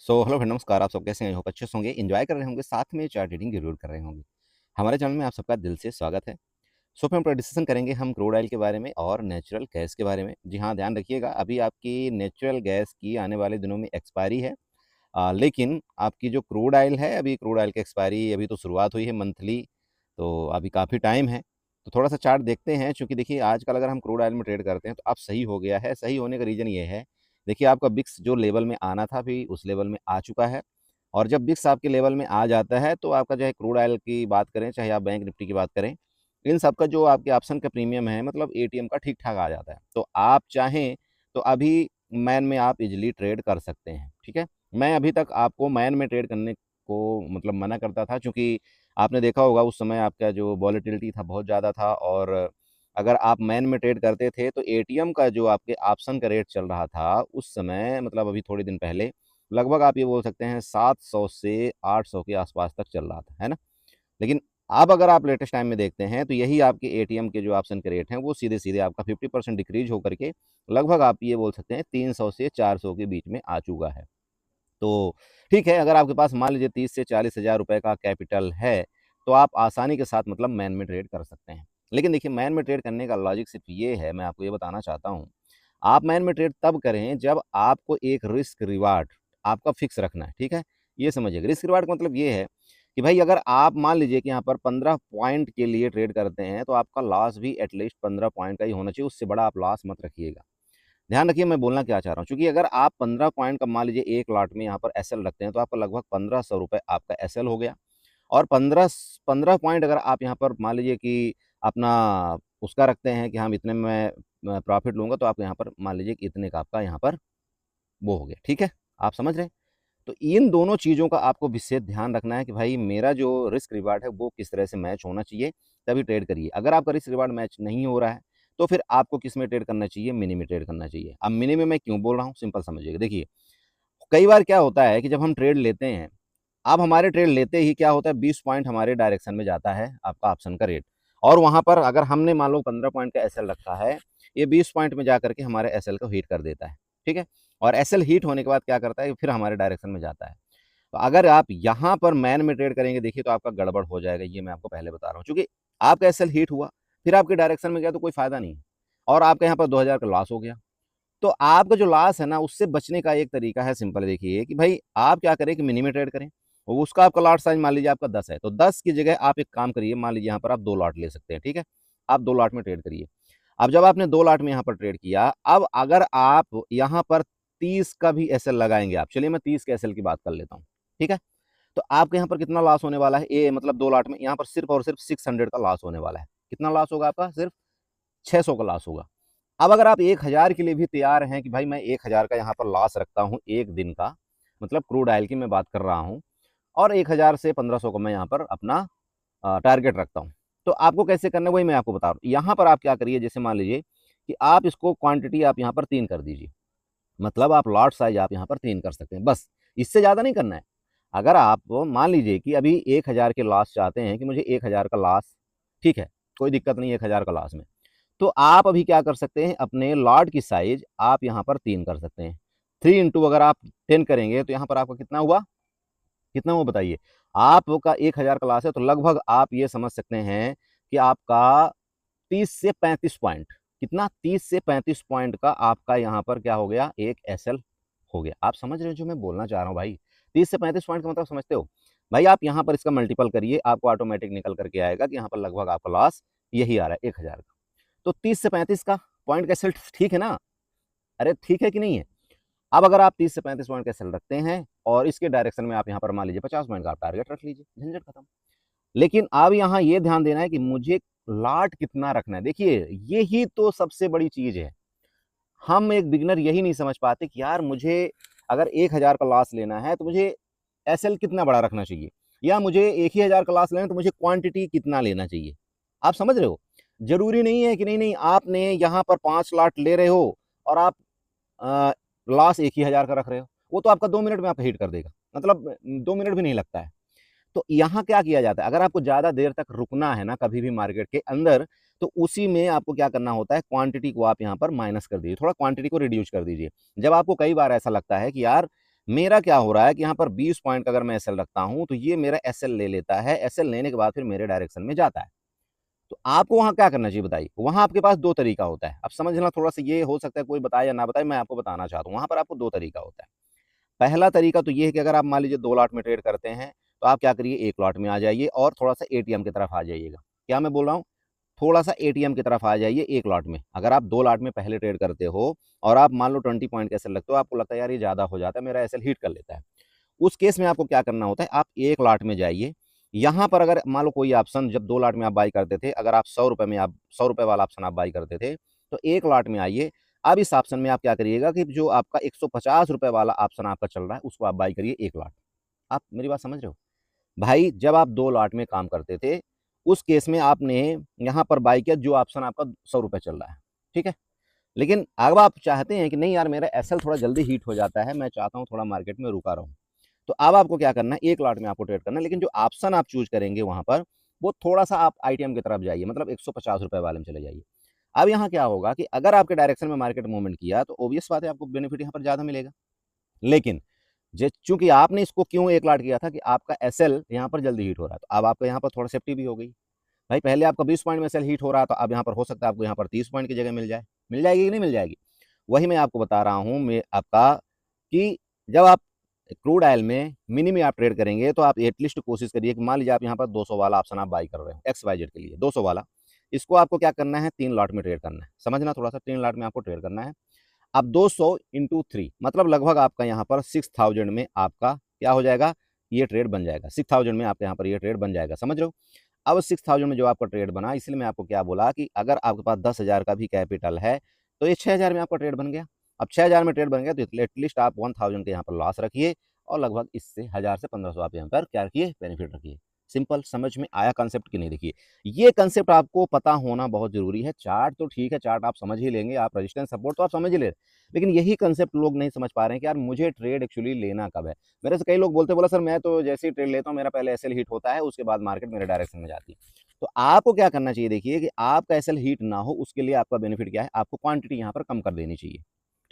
Hello friend, नमस्कार। आप सब कैसे हैं? होप अच्छे से होंगे, एंजॉय कर रहे होंगे, साथ में चार्ट रीडिंग जरूर कर रहे होंगे। हमारे चैनल में आप सबका दिल से स्वागत है। फिर हम डिस्कशन करेंगे हम क्रूड ऑयल के बारे में और नेचुरल गैस के बारे में। जी हाँ, ध्यान रखिएगा, अभी आपकी नेचुरल गैस की आने वाले दिनों में एक्सपायरी है। लेकिन आपकी जो क्रूड ऑयल है, अभी क्रूड ऑयल की एक्सपायरी अभी तो शुरुआत हुई है मंथली, तो अभी काफ़ी टाइम है। तो थोड़ा सा चार्ट देखते हैं, चूँकि देखिए आजकल अगर हम क्रूड ऑयल में ट्रेड करते हैं तो अब सही हो गया है। सही होने का रीज़न ये है, देखिए आपका बिक्स जो लेवल में आना था अभी उस लेवल में आ चुका है। और जब बिक्स आपके लेवल में आ जाता है तो आपका चाहे क्रूड ऑयल की बात करें, चाहे आप बैंक निफ्टी की बात करें, इन सब का जो आपके ऑप्शन का प्रीमियम है, मतलब एटीएम का ठीक-ठाक आ जाता है। तो आप चाहें तो अभी मैन में आप इज़िली ट्रेड कर सकते हैं, ठीक है? मैं अभी तक आपको मैन में ट्रेड करने को मतलब मना करता था, क्योंकि आपने देखा होगा उस समय आपका जो वॉलेटिलिटी था बहुत ज़्यादा था। और अगर आप मैन में ट्रेड करते थे तो एटीएम का जो आपके ऑप्शन का रेट चल रहा था उस समय, मतलब अभी थोड़े दिन पहले, लगभग आप ये बोल सकते हैं 700 से 800 के आसपास तक चल रहा था, है ना? लेकिन अब अगर आप लेटेस्ट टाइम में देखते हैं तो यही आपके एटीएम के जो ऑप्शन के रेट हैं वो सीधे-सीधे आपका 50% डिक्रीज़ होकर के लगभग आप ये बोल सकते हैं 300 से 400 के बीच में आ चुका है। तो ठीक है, अगर आपके पास मान लीजिए 30 से 40 हज़ार रुपए का कैपिटल है, तो आप आसानी के साथ मतलब मैन में ट्रेड कर सकते हैं। लेकिन देखिए, मैन में ट्रेड करने का लॉजिक सिर्फ़ ये है, मैं आपको ये बताना चाहता हूँ, आप मैन में ट्रेड तब करें जब आपको एक रिस्क रिवार्ड आपका फ़िक्स रखना है, ठीक है? ये समझिएगा, रिस्क रिवार्ड का मतलब ये है कि भाई अगर आप मान लीजिए कि यहाँ पर 15 पॉइंट के लिए ट्रेड करते हैं, तो आपका लॉस भी एटलीस्ट 15 पॉइंट का ही होना चाहिए, उससे बड़ा आप लॉस मत रखिएगा। ध्यान रखिए मैं बोलना क्या चाह रहा हूँ, चूँकि अगर आप 15 पॉइंट का मान लीजिए एक लॉट में यहाँ पर एसएल रखते हैं, तो आपका लगभग 1500 रुपए आपका एसएल हो गया। और 15 पॉइंट अगर आप यहाँ पर मान लीजिए कि अपना उसका रखते हैं कि हम इतने में प्रॉफ़िट लूँगा, तो आप यहाँ पर मान लीजिए कि इतने का आपका यहाँ पर वो हो गया, ठीक है? आप समझ रहे हैं? तो इन दोनों चीज़ों का आपको विशेष ध्यान रखना है कि भाई मेरा जो रिस्क रिवार्ड है वो किस तरह से मैच होना चाहिए, तभी ट्रेड करिए। अगर आपका रिस्क रिवार्ड मैच नहीं हो रहा है, तो फिर आपको किस में ट्रेड करना चाहिए? मिनी में ट्रेड करना चाहिए। अब मिनी में मैं क्यों बोल रहा हूँ? सिंपल समझिएगा। देखिए, कई बार क्या होता है कि जब हम ट्रेड लेते हैं, अब हमारे ट्रेड लेते ही क्या होता है, 20 पॉइंट हमारे डायरेक्शन में जाता है आपका ऑप्शन का रेट। और वहाँ पर अगर हमने मान लो 15 पॉइंट का एसएल रखा है, ये 20 पॉइंट में जाकर के हमारे एसएल को हिट कर देता है, ठीक है? और एसएल हिट होने के बाद क्या करता है, फिर हमारे डायरेक्शन में जाता है। तो अगर आप यहाँ पर मैन में ट्रेड करेंगे, देखिए तो आपका गड़बड़ हो जाएगा, ये मैं आपको पहले बता रहा हूँ। चूँकि आपका एसएल हिट हुआ, फिर आपके डायरेक्शन में गया तो कोई फ़ायदा नहीं है और आपका यहाँ पर 2000 का लॉस हो गया। तो आपका जो लॉस है ना, उससे बचने का एक तरीका है, सिंपल देखिए कि भाई आप क्या करें कि मिनी में ट्रेड करें। और उसका आपका लॉट साइज़ मान लीजिए आपका 10 है, तो 10 की जगह आप एक काम करिए, मान लीजिए यहाँ पर आप 2 लॉट ले सकते हैं, ठीक है? आप 2 लॉट में ट्रेड करिए। अब जब आपने 2 लॉट में यहाँ पर ट्रेड किया, अब अगर आप यहाँ पर 30 का भी एसएल लगाएँगे आप, चलिए मैं 30 के एसएल की बात कर लेता हूँ, ठीक है? तो आपके यहाँ पर कितना लॉस होने वाला है? ये मतलब 2 लॉट में यहाँ पर सिर्फ़ और सिर्फ़ 600 का लॉस होने वाला है। कितना लॉस होगा आपका? सिर्फ़ 600 का लॉस होगा। अब अगर आप 1000 के लिए भी तैयार हैं कि भाई मैं 1000 का यहाँ पर लॉस रखता हूँ 1 दिन का, मतलब क्रूड ऑयल की मैं बात कर रहा हूँ, और 1000 से 1500 का मैं यहाँ पर अपना टारगेट रखता हूँ। तो आपको कैसे करना है वही मैं आपको बता रहा हूँ। यहाँ पर आप क्या करिए, जैसे मान लीजिए कि आप इसको क्वांटिटी आप यहाँ पर 3 कर दीजिए। मतलब आप लॉट साइज़ आप यहाँ पर 3 कर सकते हैं, बस। इससे ज़्यादा नहीं करना है। अगर आप मान लीजिए कि अभी 1000 के लॉस चाहते हैं कि मुझे 1000 का लॉस, ठीक है, कोई दिक्कत नहीं है 1000 का लॉस में। तो आप अभी क्या कर सकते हैं, अपने लॉट की साइज़ आप यहाँ पर 3 कर सकते हैं। 3 इंटू अगर आप 10 करेंगे तो यहाँ पर आपका कितना हुआ? कितना हुआ बताइए? आपका 1000 का लॉस है, तो लगभग आप ये समझ सकते हैं कि आपका 30 से 35 पॉइंट, कितना? 30 से 35 पॉइंट का आपका यहाँ पर क्या हो गया? एक एसएल हो गया। आप समझ रहे हो जो मैं बोलना चाह रहा हूँ भाई? 30 से 35 पॉइंट का मतलब समझते हो? भाई आप यहाँ पर इसका मल्टीपल करिए, आपको ऑटोमेटिक निकल कर के आएगा कि यहाँ पर लगभग आपका लॉस यही आ रहा है 1000 का। तो 30 से 35 का पॉइंट का एसएल ठीक है ना? अरे ठीक है कि नहीं है? अब अगर आप 30 से 35 पॉइंट का एसएल रखते हैं और इसके डायरेक्शन में आप यहाँ पर मान लीजिए 50 पॉइंट का आप टारगेट रख लीजिए, झंझट खत्म। लेकिन अब यहाँ ये ध्यान देना है कि मुझे लॉट कितना रखना है। देखिए, यही तो सबसे बड़ी चीज़ है। हम एक बिगिनर यही नहीं समझ पाते कि यार मुझे अगर 1000 का लॉस लेना है तो मुझे एसएल कितना बड़ा रखना चाहिए, या मुझे 1 ही हज़ार का लॉस लेना है तो मुझे क्वांटिटी कितना लेना चाहिए। आप समझ रहे हो? ज़रूरी नहीं है कि नहीं आपने यहाँ पर 5 लॉट ले रहे हो और आप अ, लॉस 1 ही हज़ार का रख रहे हो। वो तो आपका 2 मिनट में आपका हिट कर देगा। मतलब 2 मिनट भी नहीं लगता है। तो यहाँ क्या किया जाता है, अगर आपको ज़्यादा देर तक रुकना है ना कभी भी मार्केट के अंदर, तो उसी में आपको क्या करना होता है, क्वांटिटी को आप यहाँ पर माइनस कर दीजिए, थोड़ा क्वांटिटी को रिड्यूस कर दीजिए। जब आपको कई बार ऐसा लगता है कि यार मेरा क्या हो रहा है कि यहाँ पर 20 पॉइंट का अगर मैं एसएल रखता हूँ तो ये मेरा एसएल ले लेता है, एसएल लेने के बाद फिर मेरे डायरेक्शन में जाता है। तो आपको वहां क्या करना चाहिए बताइए? वहां आपके पास दो तरीका होता है। अब समझना थोड़ा सा, ये हो सकता है कोई बताए या ना बताए, मैं आपको बताना चाहता हूँ। वहां पर आपको दो तरीका होता है। पहला तरीका तो ये है कि अगर आप मान लीजिए 2 लॉट में ट्रेड करते हैं, तो आप क्या करिए, 1 लॉट में आ जाइए और थोड़ा-सा एटीएम की तरफ आ जाइएगा। क्या मैं बोल रहा हूँ? थोड़ा-सा एटीएम की तरफ आ जाइए 1 लॉट में। अगर आप 2 लॉट में पहले ट्रेड करते हो और आप मान लो 20 पॉइंट का एसएल रखते हो, आपको लगता है यार ये ज़्यादा हो जाता है, मेरा एसएल हिट कर लेता है। उस केस में आपको क्या करना होता है, आप 1 लॉट में जाइए। यहाँ पर अगर मान लो कोई ऑप्शन जब 2 लॉट में आप बाई करते थे, अगर आप ₹100 में आप ₹100 वाला ऑप्शन आप बाई करते थे, तो 1 लॉट में आइए। अब इस ऑप्शन में आप क्या करिएगा कि जो आपका ₹150 वाला ऑप्शन आपका चल रहा है, उसको आप बाई करिए 1 लॉट। आप मेरी बात समझ रहे हो? भाई जब आप 2 लॉट में काम करते थे, उस केस में आपने यहाँ पर बाई किया जो ऑप्शन आपका ₹100 चल रहा है, ठीक है? लेकिन अब आप चाहते हैं कि नहीं यार मेरा एसएल थोड़ा जल्दी हीट हो जाता है, मैं चाहता हूँ थोड़ा मार्केट में रुका रहूँ। तो अब आपको क्या करना है, 1 लॉट में आपको ट्रेड करना है, लेकिन जो ऑप्शन आप चूज़ करेंगे वहाँ पर, वो थोड़ा-सा आप आईटीएम की तरफ जाइए, मतलब ₹150 वाले में चले जाइए। अब यहाँ क्या होगा कि अगर आपके डायरेक्शन में मार्केट मूवमेंट किया, तो ऑब्वियस बात है आपको बेनिफिट यहाँ पर ज़्यादा मिलेगा। लेकिन जे चूँकि आपने इसको क्यों 1 लॉट किया था कि आपका एसएल यहाँ पर जल्दी हीट हो रहा है, तो अब आपको यहाँ पर थोड़ा सेफ्टी भी हो गई। भाई पहले आपका 20 पॉइंट में एसएल हीट हो रहा था, अब यहाँ पर हो सकता है आपको यहाँ पर 30 पॉइंट की जगह मिल जाए। मिल जाएगी कि नहीं मिल जाएगी? वही मैं आपको बता रहा हूँ मैं आपका कि जब आप क्रूड ऑयल में मिनी में आप ट्रेड करेंगे, तो आप एटलीस्ट कोशिश करिए कि मान लीजिए आप यहाँ पर 200 वाला ऑप्शन आप बाई कर रहे हो एक्स वाई जेड के लिए 200 वाला, इसको आपको क्या करना है, 3 लॉट में ट्रेड करना है। समझना थोड़ा सा, 3 लॉट में आपको ट्रेड करना है। अब 200 इंटू 3 मतलब लगभग आपका यहाँ पर 6000 में आपका क्या हो जाएगा, ये ट्रेड बन जाएगा। 6000 में आपके यहाँ पर ये ट्रेड बन जाएगा, समझ रहे हो? अब 6000 में जो आपका ट्रेड बना, इसलिए मैं आपको क्या बोला कि अगर आपके पास 10,000 का भी कैपिटल है, तो ये 6000 में आपका ट्रेड बन गया। अब 6000 में ट्रेड बन गया, तो एटलीस्ट आप 1000 के यहाँ पर लॉस रखिए और लगभग इससे 1000 से 1500 आप यहाँ पर क्या रखिए, बेनिफिट रखिए। सिंपल, समझ में आया कॉन्सेप्ट कि नहीं? देखिए, ये कॉन्सेप्ट आपको पता होना बहुत ज़रूरी है। चार्ट तो ठीक है, चार्ट आप समझ ही लेंगे, आप रेजिस्टेंस सपोर्ट तो आप समझ ही ले, लेकिन यही कॉन्सेप्ट लोग नहीं समझ पा रहे हैं कि यार मुझे ट्रेड एक्चुअली लेना कब है। मेरे से कई लोग बोलते हैं, बोला सर मैं तो जैसे ही ट्रेड लेता हूँ मेरा पहले एसएल हिट होता है, उसके बाद मार्केट मेरे डायरेक्शन में जाती है। तो आपको क्या करना चाहिए, देखिए कि आपका एसएल हीट ना हो, उसके लिए आपका बेनिफिट क्या है, आपको क्वांटिटी यहाँ पर कम कर देनी चाहिए,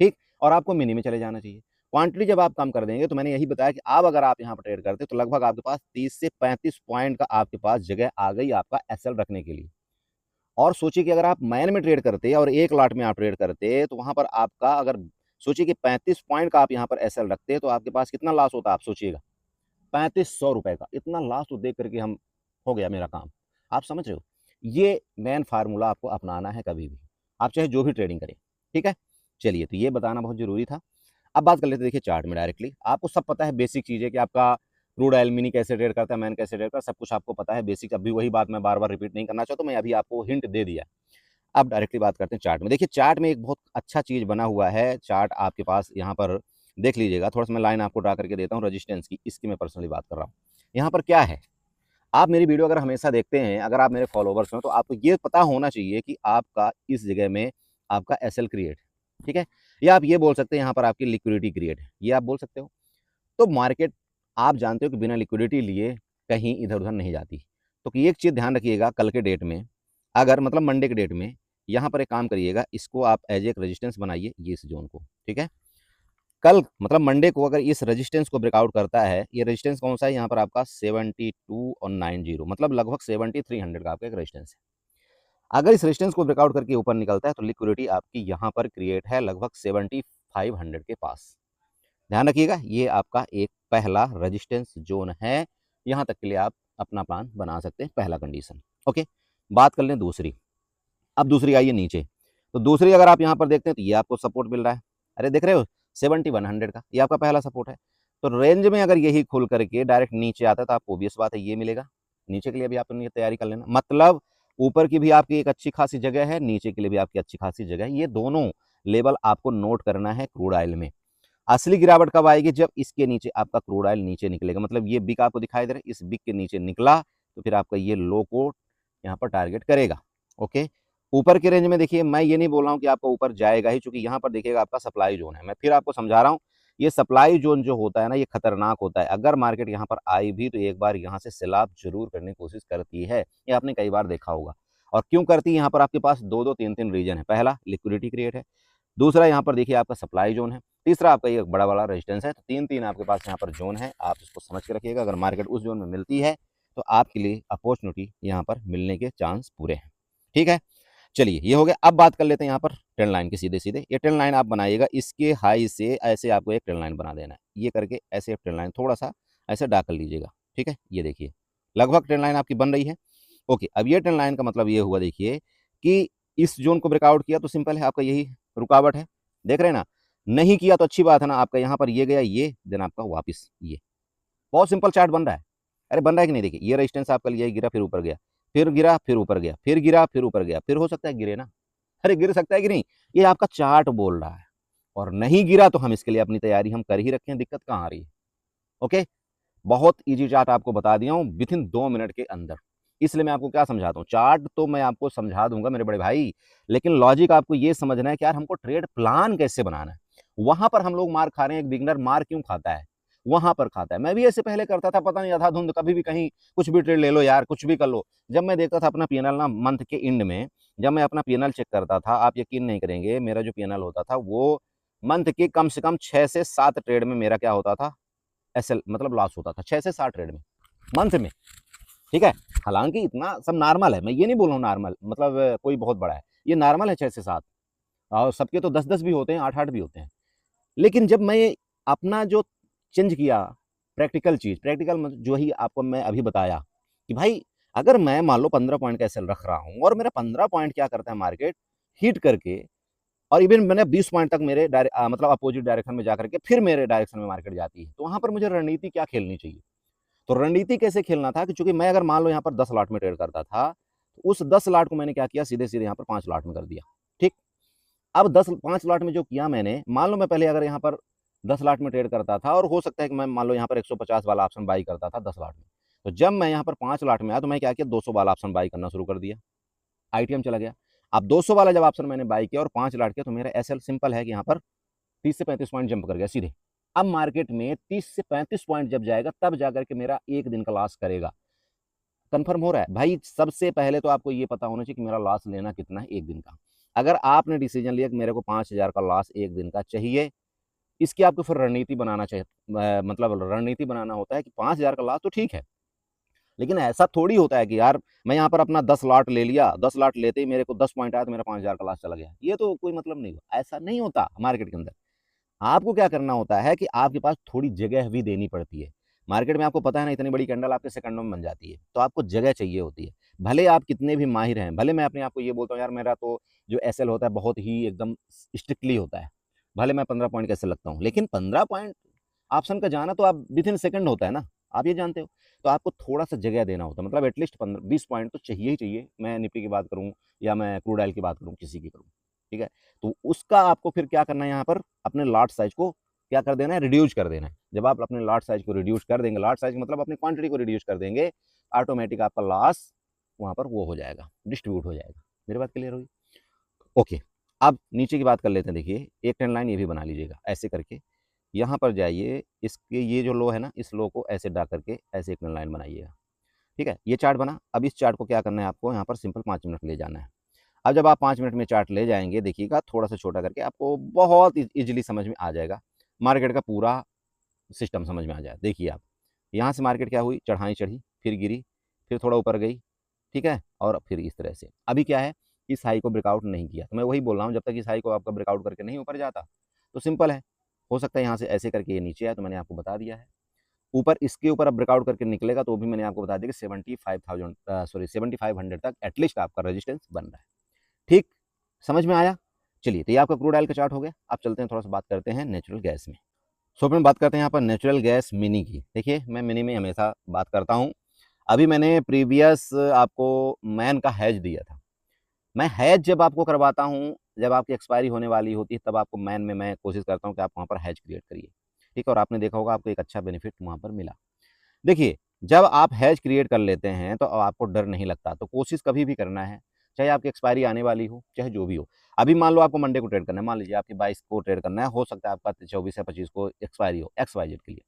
ठीक? और आपको मिनी में चले जाना चाहिए। क्वांटिटी जब आप कम कर देंगे, तो मैंने यही बताया कि अब अगर आप यहाँ पर ट्रेड करते हैं, तो लगभग आपके पास 30 से 35 पॉइंट का आपके पास जगह आ गई आपका एसएल रखने के लिए। और सोचिए कि अगर आप मैन में ट्रेड करते और 1 लॉट में आप ट्रेड करते, तो वहाँ पर आपका अगर सोचिए कि 35 पॉइंट का आप यहाँ पर एसएल रखते, तो आपके पास कितना लॉस होता, आप सोचिएगा? ₹3500 का इतना लॉस तो देख करके हम हो गया मेरा काम। आप समझ रहे हो? ये मेन फार्मूला आपको अपनाना है कभी भी, आप चाहे जो भी ट्रेडिंग करें, ठीक है? चलिए, तो ये बताना बहुत ज़रूरी था। अब बात कर लेते हैं देखिए चार्ट में डायरेक्टली। आपको सब पता है, बेसिक चीज़ है कि आपका क्रूड ऑयल मिनी कैसे ट्रेड करता है, मैन कैसे ट्रेड करता है, सब कुछ आपको पता है बेसिक। अभी वही बात मैं बार-बार रिपीट नहीं करना चाहता हूँ, मैं अभी आपको हिंट दे दिया। अब डायरेक्टली बात करते हैं चार्ट में। देखिए चार्ट में एक बहुत अच्छा चीज़ बना हुआ है, चार्ट आपके पास यहाँ पर देख लीजिएगा। थोड़ा-सा मैं लाइन आपको ड्रा करके देता हूँ रेजिस्टेंस की, इसकी मैं पर्सनली बात कर रहा हूँ। यहाँ पर क्या है, आप मेरी वीडियो अगर हमेशा देखते हैं, अगर आप मेरे फॉलोवर्स हैं, तो आपको ये पता होना चाहिए कि आपका इस जगह में आपका एसएल क्रिएट है, ठीक है? या आप ये बोल सकते हैं यहाँ पर आपकी लिक्विडिटी क्रिएट है, ये आप बोल सकते हो। तो मार्केट आप जानते हो कि बिना लिक्विडिटी लिए कहीं इधर-उधर नहीं जाती। तो कि एक चीज़ ध्यान रखिएगा, कल के डेट में अगर मतलब मंडे के डेट में यहाँ पर एक काम करिएगा, इसको आप एज़ एक रेजिस्टेंस बनाइए, ये इस ज़ोन को, ठीक है? कल मतलब मंडे को अगर इस रेजिस्टेंस को ब्रेकआउट करता है, ये रेजिस्टेंस कौन-सा है यहाँ पर आपका 72 और 90 मतलब लगभग 7300 का आपका एक रेजिस्टेंस है। अगर इस रेजिस्टेंस को ब्रेकआउट करके ऊपर निकलता है, तो लिक्विडिटी आपकी यहाँ पर क्रिएट है लगभग 7500 के पास। ध्यान रखिएगा, ये आपका एक पहला रेजिस्टेंस ज़ोन है, यहाँ तक के लिए आप अपना प्लान बना सकते हैं, पहला कंडीशन, ओके? बात कर लें दूसरी। अब दूसरी आई है नीचे, तो दूसरी अगर आप यहाँ पर देखते हैं, तो ये आपको सपोर्ट मिल रहा है। अरे देख रहे हो 7100 का, ये आपका पहला सपोर्ट है। तो रेंज में अगर यही खुल करके डायरेक्ट नीचे आता है, तो आपको ऑब्वियस बात है ये मिलेगा। नीचे के लिए भी आप अपनी तैयारी कर लेना, मतलब ऊपर की भी आपकी एक अच्छी खासी जगह है, नीचे के लिए भी आपकी अच्छी खासी जगह है। ये दोनों लेवल आपको नोट करना है क्रूड ऑयल में। असली गिरावट कब आएगी, जब इसके नीचे आपका क्रूड ऑयल नीचे निकलेगा, मतलब ये बिक आपको दिखाई दे रहा है, इस बिक के नीचे निकला, तो फिर आपका ये लो को यहाँ पर टारगेट करेगा, ओके? ऊपर के रेंज में देखिए, मैं ये नहीं बोल रहा हूँ कि आपका ऊपर जाएगा ही, चूंकि यहाँ पर देखिएगा आपका सप्लाई जोन है। मैं फिर आपको समझा रहा हूँ, ये सप्लाई जोन जो होता है ना, ये खतरनाक होता है। अगर मार्केट यहाँ पर आई भी, तो एक बार यहाँ से सेल ऑफ जरूर करने की कोशिश करती है, ये आपने कई बार देखा होगा। और क्यों करती है, यहाँ पर आपके पास 2-2 3-3 रीजन है। पहला लिक्विडिटी क्रिएट है, दूसरा यहाँ पर देखिए आपका सप्लाई जोन है, तीसरा आपका ये बड़ा वाला रेजिस्टेंस है। तो 3-3 आपके पास यहाँ पर जोन है, आप इसको समझ के रखिएगा। अगर मार्केट उस जोन में मिलती है तो आपके लिए अपॉर्चुनिटी यहाँ पर मिलने के चांस पूरे हैं। ठीक है, चलिए ये हो गया। अब बात कर लेते हैं यहाँ पर ट्रेंड लाइन की। सीधे सीधे ये ट्रेंड लाइन आप बनाइएगा, इसके हाई से ऐसे आपको एक ट्रेंड लाइन बना देना है। ये करके ऐसे एक ट्रेंड लाइन थोड़ा सा ऐसे ड्रा कर लीजिएगा। ठीक है, ये देखिए लगभग ट्रेंड लाइन आपकी बन रही है। ओके, अब ये ट्रेंड लाइन का मतलब ये हुआ देखिए कि इस जोन को ब्रेकआउट किया तो सिंपल है, आपका यही रुकावट है। देख रहे हैं ना, नहीं किया तो अच्छी बात है ना, आपका यहाँ पर ये गया, ये देन आपका वापस ये, बहुत सिंपल चार्ट बन रहा है। अरे बन रहा है कि नहीं, देखिए ये रेजिस्टेंस आपका लिया, गिरा फिर ऊपर गया, फिर गिरा फिर ऊपर गया, फिर गिरा फिर ऊपर गया, फिर हो सकता है गिरे ना। अरे गिर सकता है कि नहीं, ये आपका चार्ट बोल रहा है। और नहीं गिरा तो हम इसके लिए अपनी तैयारी हम कर ही रखे हैं, दिक्कत कहाँ आ रही है। ओके, बहुत इजी चार्ट आपको बता दिया हूँ विद इन 2 मिनट के अंदर। इसलिए मैं आपको क्या समझाता हूँ, चार्ट तो मैं आपको समझा दूंगा मेरे बड़े भाई, लेकिन लॉजिक आपको ये समझना है कि यार हमको ट्रेड प्लान कैसे बनाना है। वहां पर हम लोग मार खा रहे हैं। एक बिगनर मार क्यों खाता है, वहां पर खाता है। मैं भी ऐसे पहले करता था, पता नहीं अंधाधुंध, कभी भी कहीं कुछ भी ट्रेड ले लो यार, कुछ भी कर लो। जब मैं देखता था अपना पीएनएल ना मंथ के एंड में, जब मैं अपना पीएनएल चेक करता था, आप यकीन नहीं करेंगे, मेरा जो पीएनएल होता था वो मंथ के कम से कम 6 से 7 ट्रेड में मेरा क्या होता था, एसएल मतलब लॉस होता था 6 से 7 ट्रेड में मंथ में। ठीक है, हालांकि इतना सब नॉर्मल है, मैं ये नहीं बोल रहा हूँ नॉर्मल मतलब कोई बहुत बड़ा है, ये नॉर्मल है 6 से 7, और सबके तो 10-10 भी होते हैं, 8-8 भी होते हैं। लेकिन जब मैं अपना जो चेंज किया प्रैक्टिकल चीज, प्रैक्टिकल जो ही आपको मैं अभी बताया कि भाई अगर मैं मान लो 15 पॉइंट का एसएल रख रहा हूँ और मेरा 15 पॉइंट क्या करता है मार्केट हिट करके, और इवन मैंने 20 पॉइंट तक मेरे मतलब अपोजिट डायरेक्शन में जाकर के फिर मेरे डायरेक्शन में मार्केट जाती है, तो वहां पर मुझे रणनीति क्या खेलनी चाहिए। तो रणनीति कैसे खेलना था कि चूंकि मैं अगर मान लो यहाँ पर 10 लाट में ट्रेड करता था, तो उस 10 लाट को मैंने क्या किया, सीधे सीधे यहाँ पर 5 लाट में कर दिया। ठीक, अब 5 लाट में जो किया मैंने, मान लो मैं पहले अगर यहाँ पर 10 लाट में ट्रेड करता था, और हो सकता है कि मैं मान लो यहाँ पर 150 वाला ऑप्शन बाई करता था 10 लाट में, तो जब मैं यहाँ पर 5 लाट में आया तो मैं क्या किया, 200 वाला ऑप्शन बाई करना शुरू कर दिया, आईटीएम चला गया। अब 200 वाला जब ऑप्शन मैंने बाई किया और 5 लाट किया, तो मेरा एसएल सिंपल है कि यहाँ पर 30 से 35 पॉइंट जंप कर गया सीधे। अब मार्केट में 30 से 35 पॉइंट जब जाएगा तब जाकर के मेरा एक दिन का लॉस करेगा। कंफर्म हो रहा है भाई, सबसे पहले तो आपको ये पता होना चाहिए कि मेरा लॉस लेना कितना है एक दिन का। अगर आपने डिसीजन लिया कि मेरे को 5,000 का लॉस एक दिन का चाहिए, इसकी आपको फिर रणनीति बनाना चाहिए। मतलब रणनीति बनाना होता है कि 5,000 का लॉस तो ठीक है, लेकिन ऐसा थोड़ी होता है कि यार मैं यहाँ पर अपना 10 लॉट ले लिया, 10 लॉट लेते ही मेरे को 10 पॉइंट आया तो मेरा 5,000 का लॉस चला गया, ये तो कोई मतलब नहीं हुआ। ऐसा नहीं होता मार्केट के अंदर। आपको क्या करना होता है कि आपके पास थोड़ी जगह भी देनी पड़ती है। मार्केट में आपको पता है ना, इतनी बड़ी कैंडल आपके सेकंडों में बन जाती है, तो आपको जगह चाहिए होती है। भले आप कितने भी माहिर हैं, भले मैं अपने आप को ये बोलता हूँ यार मेरा तो जो एसएल होता है बहुत ही एकदम स्ट्रिक्टली होता है, भले मैं 15 पॉइंट कैसे लगता हूँ, लेकिन 15 पॉइंट ऑप्शन का जाना तो आप विद इन सेकंड होता है ना, आप ये जानते हो। तो आपको थोड़ा सा जगह देना होता है, मतलब एटलीस्ट 15-20 पॉइंट तो चाहिए ही चाहिए। मैं निफ्टी की बात करूँ या मैं क्रूड ऑयल की बात करूँ, किसी की करूँ, ठीक है। तो उसका आपको फिर क्या करना है, यहाँ पर अपने लॉट साइज को क्या कर देना है, रिड्यूस कर देना है। जब आप अपने लॉट साइज को रिड्यूस कर देंगे, लॉट साइज मतलब अपनी क्वांटिटी को रिड्यूस कर देंगे, ऑटोमेटिक आपका लॉस वहां पर वो हो जाएगा, डिस्ट्रीब्यूट हो जाएगा। मेरी बात क्लियर होगी? ओके, अब नीचे की बात कर लेते हैं। देखिए एक ट्रेंड लाइन ये भी बना लीजिएगा ऐसे करके, यहाँ पर जाइए, इसके ये जो लो है ना, इस लो को ऐसे डाल करके ऐसे एक ट्रेंड लाइन बनाइएगा। ठीक है, ये चार्ट बना। अब इस चार्ट को क्या करना है, आपको यहाँ पर सिंपल 5 मिनट ले जाना है। अब जब आप 5 मिनट में चार्ट ले जाएंगे, देखिएगा थोड़ा सा छोटा करके, आपको बहुत इजीली समझ में आ जाएगा, मार्केट का पूरा सिस्टम समझ में आ जाए। देखिए आप, यहाँ से मार्केट क्या हुई, चढ़ाई चढ़ी, फिर गिरी, फिर थोड़ा ऊपर गई, ठीक है, और फिर इस तरह से अभी क्या है, इस हाई को ब्रेकआउट नहीं किया। तो मैं वही बोल रहा हूँ, जब तक इस हाई को आपका ब्रेकआउट करके नहीं ऊपर जाता तो सिंपल है, हो सकता है यहाँ से ऐसे करके ये नीचे आए, तो मैंने आपको बता दिया है। ऊपर इसके ऊपर अब ब्रेकआउट करके निकलेगा तो भी मैंने आपको बता दिया कि 75,000 तक एटलीस्ट आपका रेजिस्टेंस बन रहा है। ठीक, समझ में आया? चलिए, तो ये आपका क्रूड ऑयल का चार्ट हो गया। अब चलते हैं, थोड़ा सा बात करते हैं नेचुरल गैस में। सो फिर बात करते हैं यहाँ पर नेचुरल गैस मिनी की। देखिए मैं मिनी में हमेशा बात करता हूँ। अभी मैंने प्रीवियस आपको मैन का हैज दिया था। मैं हैज जब आपको करवाता हूँ, जब आपकी एक्सपायरी होने वाली होती है, तब आपको मैन में मैं कोशिश करता हूँ कि आप वहाँ पर हैज क्रिएट करिए। ठीक है, और आपने देखा होगा आपको एक अच्छा बेनिफिट वहाँ पर मिला। देखिए जब आप हैज क्रिएट कर लेते हैं तो आपको डर नहीं लगता। तो कोशिश कभी भी करना है, चाहे आपकी एक्सपायरी आने वाली हो, चाहे जो भी हो। अभी मान लो आपको मंडे को ट्रेड करना है, मान लीजिए आपकी 22 को ट्रेड करना है, हो सकता है आपका 24 या 25 को एक्सपायरी हो XYZ के लिए।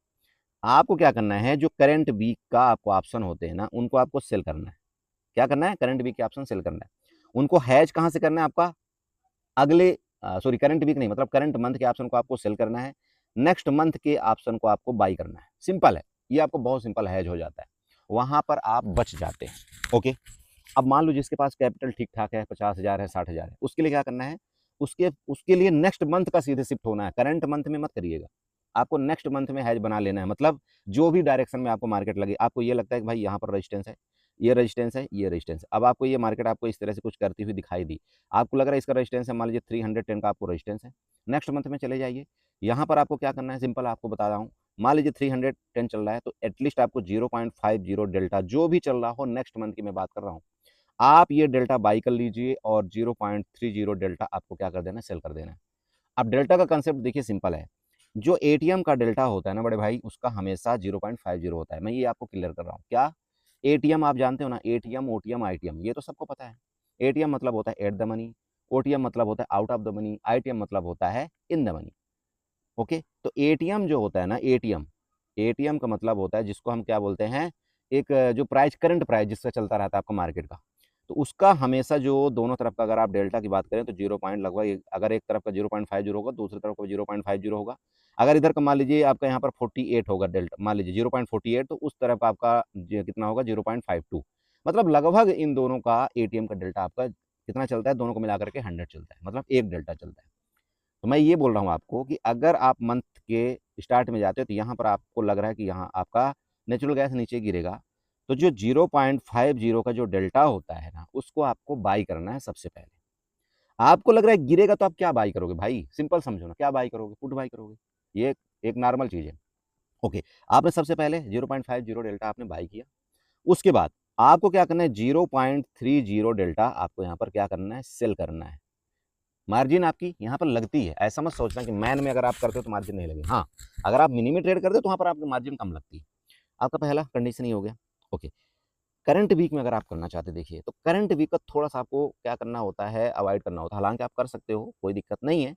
आपको क्या करना है, जो करंट वीक का आपको ऑप्शन होते हैं ना, उनको आपको सेल करना है। क्या करना है, करंट वीक के ऑप्शन सेल करना है। उनको हैज कहाँ से करना है, आपका अगले सॉरी करंट वीक नहीं, मतलब करंट मंथ के ऑप्शन को आपको सेल करना है, नेक्स्ट मंथ के ऑप्शन को आपको बाई करना है। सिंपल है, ये आपको बहुत सिंपल हैज हो जाता है, वहां पर आप बच जाते हैं। ओके, अब मान लो जिसके पास कैपिटल ठीक ठाक है, 50,000 है, 60,000 है, उसके लिए क्या करना है, उसके लिए नेक्स्ट मंथ का सीधे शिफ्ट होना है, करंट मंथ में मत करिएगा, आपको नेक्स्ट मंथ में हैज बना लेना है। मतलब जो भी डायरेक्शन में आपको मार्केट लगे, आपको ये लगता है कि भाई यहाँ पर रेजिस्टेंस है, ये रेजिस्टेंस है, ये रेजिस्टेंस है, अब आपको ये मार्केट आपको इस तरह से कुछ करती हुई दिखाई दी, आपको लग रहा है इसका रेजिस्टेंस है, मान लीजिए 310 का आपको रेजिस्टेंस है, नेक्स्ट मंथ में चले जाइए। यहाँ पर आपको क्या करना है, सिंपल आपको बता रहा हूँ, मान लीजिए 310 चल रहा है, तो एटलीस्ट आपको 0.50 डेल्टा जो भी चल रहा हो, नेक्स्ट मंथ की मैं बात कर रहा हूँ, आप ये डेल्टा बाई कर लीजिए और 0.30 डेल्टा आपको क्या कर देना है, सेल कर देना है। अब डेल्टा का कंसेप्ट देखिए सिंपल है, जो एटीएम का डेल्टा होता है ना बड़े भाई, उसका हमेशा 0.50 होता है। मैं ये आपको क्लियर कर रहा हूँ। क्या एटीएम आप जानते हो ना, एटीएम, ओटीएम, आईटीएम, ये तो सबको पता है। एटीएम मतलब होता है एट द मनी, ओटीएम मतलब होता है out of the money, ITM मतलब होता है इन द मनी। ओके, तो एटीएम जो होता है ना, एटीएम, एटीएम का मतलब होता है जिसको हम क्या बोलते हैं, एक जो प्राइस, करंट प्राइस जिससे चलता रहता है आपका मार्केट का, तो उसका हमेशा जो दोनों तरफ का अगर आप डेल्टा की बात करें तो 0 पॉइंट लगभग, अगर एक तरफ का 0.50 होगा, दूसरी तरफ का 0.50 होगा। अगर इधर का मान लीजिए आपका यहाँ पर 48 होगा डेल्टा, मान लीजिए 0.48, तो उस तरफ का आपका कितना होगा, 0.52। मतलब लगभग इन दोनों का एटीएम का डेल्टा आपका कितना चलता है, दोनों को मिलाकर के 100 चलता है, मतलब एक डेल्टा चलता है। तो मैं ये बोल रहा हूँ आपको कि अगर आप मंथ के स्टार्ट में जाते हो तो यहाँ पर आपको लग रहा है कि यहाँ आपका नेचुरल गैस नीचे गिरेगा, तो जो 0.50 का जो डेल्टा होता है ना, उसको आपको बाई करना है सबसे पहले। आपको लग रहा है गिरेगा तो आप क्या बाई करोगे भाई, सिंपल समझो ना, क्या बाई करोगे, पुट बाई करोगे, ये एक नॉर्मल चीज है। ओके, आपने सबसे पहले 0.50 डेल्टा आपने बाई किया, उसके बाद आपको क्या करना है, 0.30 डेल्टा आपको यहाँ पर क्या करना है, सेल करना है। मार्जिन आपकी यहाँ पर लगती है, ऐसा मत सोचना कि मैन में अगर आप करते हो तो मार्जिन नहीं लगे, हाँ, अगर आप मिनी में ट्रेड करते हो तो वहाँ पर आपकी मार्जिन कम लगती है। आपका पहला कंडीशन ही हो गया। ओके, करंट वीक में अगर आप करना चाहते, देखिए तो करंट वीक का थोड़ा सा आपको क्या करना होता है, अवॉइड करना होता है, हालांकि आप कर सकते हो, कोई दिक्कत नहीं है।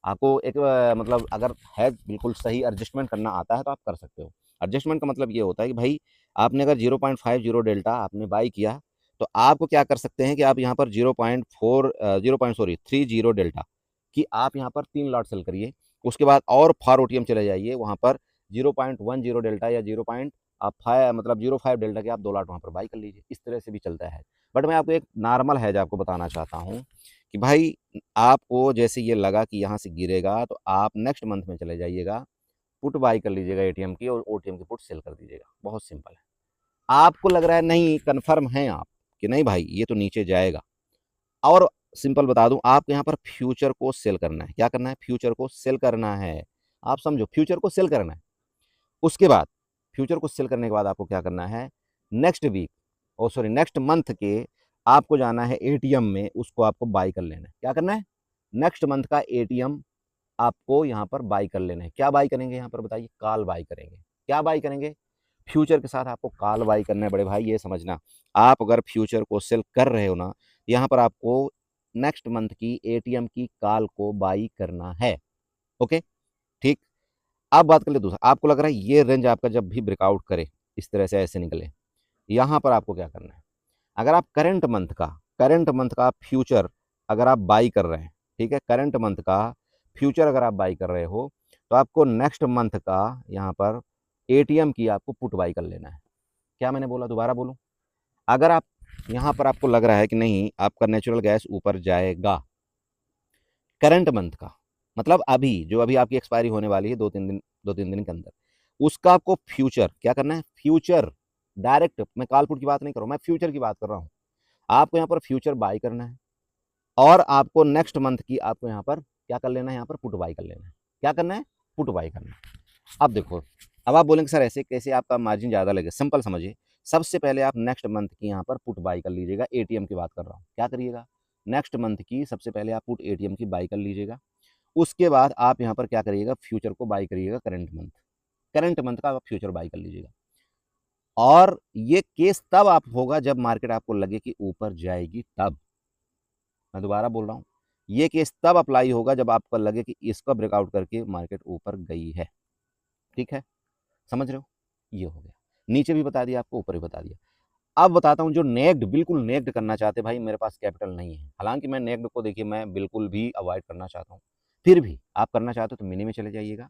आपको एक मतलब अगर है बिल्कुल सही एडजस्टमेंट करना आता है तो आप कर सकते हो। एडजस्टमेंट का मतलब ये होता है कि भाई आपने अगर 0.50 डेल्टा आपने बाई किया, तो आपको क्या कर सकते हैं कि आप यहाँ पर 30 डेल्टा कि आप यहाँ पर 3 लॉट सेल करिए। उसके बाद और फॉर ओटीएम चले जाइए, वहाँ पर 0.10 डेल्टा या 0.5 मतलब 0.5 डेल्टा के आप 2 लॉट वहाँ पर बाई कर लीजिए। इस तरह से भी चलता है। बट मैं आपको एक नॉर्मल हैज आपको बताना चाहता हूँ कि भाई आपको जैसे ये लगा कि यहाँ से गिरेगा, तो आप नेक्स्ट मंथ में चले जाइएगा, पुट बाई कर लीजिएगा एटीएम की और ओटीएम की पुट सेल कर दीजिएगा। बहुत सिंपल है। आपको लग रहा है नहीं, कन्फर्म है आप कि नहीं भाई ये तो नीचे जाएगा, और सिंपल बता दूं, आपको यहाँ पर फ्यूचर को सेल करना है। क्या करना है, फ्यूचर को सेल करना है। आप समझो, फ्यूचर को सेल करना है। उसके बाद फ्यूचर को सेल करने के बाद आपको क्या करना है, नेक्स्ट वीक, ओ सॉरी नेक्स्ट मंथ के आपको जाना है एटीएम में, उसको आपको बाई कर लेना है। क्या करना है, नेक्स्ट मंथ का एटीएम आपको यहाँ पर बाई कर लेना है। क्या बाई करेंगे यहाँ पर बताइए, कॉल बाई करेंगे। क्या बाई करेंगे, फ्यूचर के साथ आपको कॉल बाई करना है। बड़े भाई ये समझना, आप अगर फ्यूचर को सेल कर रहे हो ना, यहाँ पर आपको नेक्स्ट मंथ की एटीएम की कॉल को बाई करना है। ओके, ठीक। आप बात कर ले दूसरा, आपको लग रहा है ये रेंज आपका जब भी ब्रेकआउट करे, इस तरह से ऐसे निकले, यहाँ पर आपको क्या करना है, अगर आप करंट मंथ का फ्यूचर अगर आप बाई कर रहे हैं, ठीक है, करंट मंथ का फ्यूचर अगर आप बाई कर रहे हो, तो आपको नेक्स्ट मंथ का यहाँ पर एटीएम की आपको पुट बाई कर लेना है। क्या मैंने बोला, दोबारा बोलूं, अगर आप यहाँ पर आपको लग रहा है कि नहीं आपका नेचुरल गैस ऊपर जाएगा, करंट मंथ का मतलब अभी जो अभी आपकी एक्सपायरी होने वाली है 2-3 दिन के अंदर, उसका आपको फ्यूचर क्या करना है, फ्यूचर डायरेक्ट, मैं कॉल पुट की बात नहीं कर रहा हूं, मैं फ्यूचर की बात कर रहा हूं। आपको यहाँ पर फ्यूचर बाई करना है और आपको नेक्स्ट मंथ की आपको यहाँ पर क्या कर लेना है, यहाँ पर पुट बाई कर लेना है। क्या करना है, पुट बाई करना है। अब देखो, अब आप बोलेंगे सर ऐसे कैसे आपका मार्जिन ज़्यादा लगे, सिंपल समझिए, सबसे पहले आप नेक्स्ट मंथ की यहाँ पर पुट बाई कर लीजिएगा। एटीएम की बात कर रहा हूँ, क्या करिएगा, नेक्स्ट मंथ की सबसे पहले आप पुट एटीएम की बाई कर लीजिएगा। उसके बाद आप यहाँ पर क्या करिएगा, फ्यूचर को बाई करिएगा, करंट मंथ का आप फ्यूचर बाई कर लीजिएगा। और ये केस तब आप होगा जब मार्केट आपको लगे कि ऊपर जाएगी, तब, मैं दोबारा बोल रहा हूँ, ये केस तब अप्लाई होगा जब आपको लगे कि इसका ब्रेकआउट करके मार्केट ऊपर गई है। ठीक है, समझ रहे हो, ये हो गया, नीचे भी बता दिया आपको, ऊपर भी बता दिया। अब बताता हूँ जो नेक्ड, बिल्कुल नेक्ड करना चाहते भाई मेरे पास कैपिटल नहीं है, हालांकि मैं नेक्ड को देखिए मैं बिल्कुल भी अवॉइड करना चाहता हूँ, फिर भी आप करना चाहते हो तो मिनी में चले जाइएगा।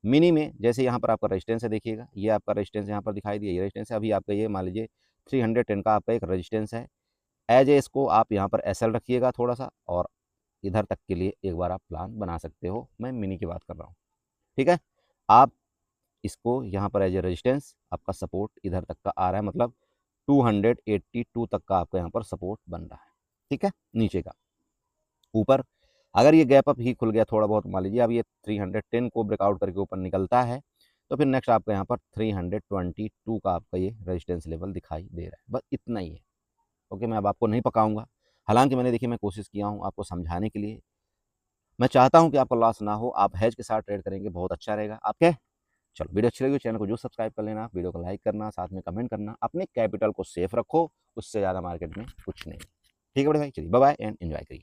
मिनी में जैसे यहाँ पर आपका रेजिस्टेंस है, देखिएगा ये आपका रेजिस्टेंस यहाँ पर दिखाई दिया, ये रेजिस्टेंस है। अभी आपका ये मान लीजिए 310 का आपका एक रेजिस्टेंस है। एज ए इसको आप यहाँ पर एसएल रखिएगा थोड़ा सा, और इधर तक के लिए एक बार आप प्लान बना सकते हो, मैं मिनी की बात कर रहा हूँ। ठीक है, आप इसको यहाँ पर एज ए रेजिस्टेंस, आपका सपोर्ट इधर तक का आ रहा है, मतलब 282 तक का आपका यहाँ पर सपोर्ट बन रहा है। ठीक है, नीचे का। ऊपर अगर ये गैप अप ही खुल गया थोड़ा बहुत, मान लीजिए अब ये 310 को ब्रेकआउट करके ऊपर निकलता है, तो फिर नेक्स्ट आपका यहाँ पर 322 का आपका ये रेजिस्टेंस लेवल दिखाई दे रहा है। बस इतना ही है। ओके, मैं अब आपको नहीं पकाऊंगा, हालांकि मैंने देखिए मैं कोशिश किया हूँ आपको समझाने के लिए। मैं चाहता हूँ कि आपको लॉस ना हो, आप हेज के साथ ट्रेड करेंगे बहुत अच्छा रहेगा आपके। चलो, वीडियो अच्छी लगी चैनल को जो सब्सक्राइब कर लेना, वीडियो को लाइक करना, साथ में कमेंट करना, अपने कैपिटल को सेफ रखो, उससे ज़्यादा मार्केट में कुछ नहीं। ठीक है बड़े भाई, चलिए बाय बाय एंड एंजॉय करिए।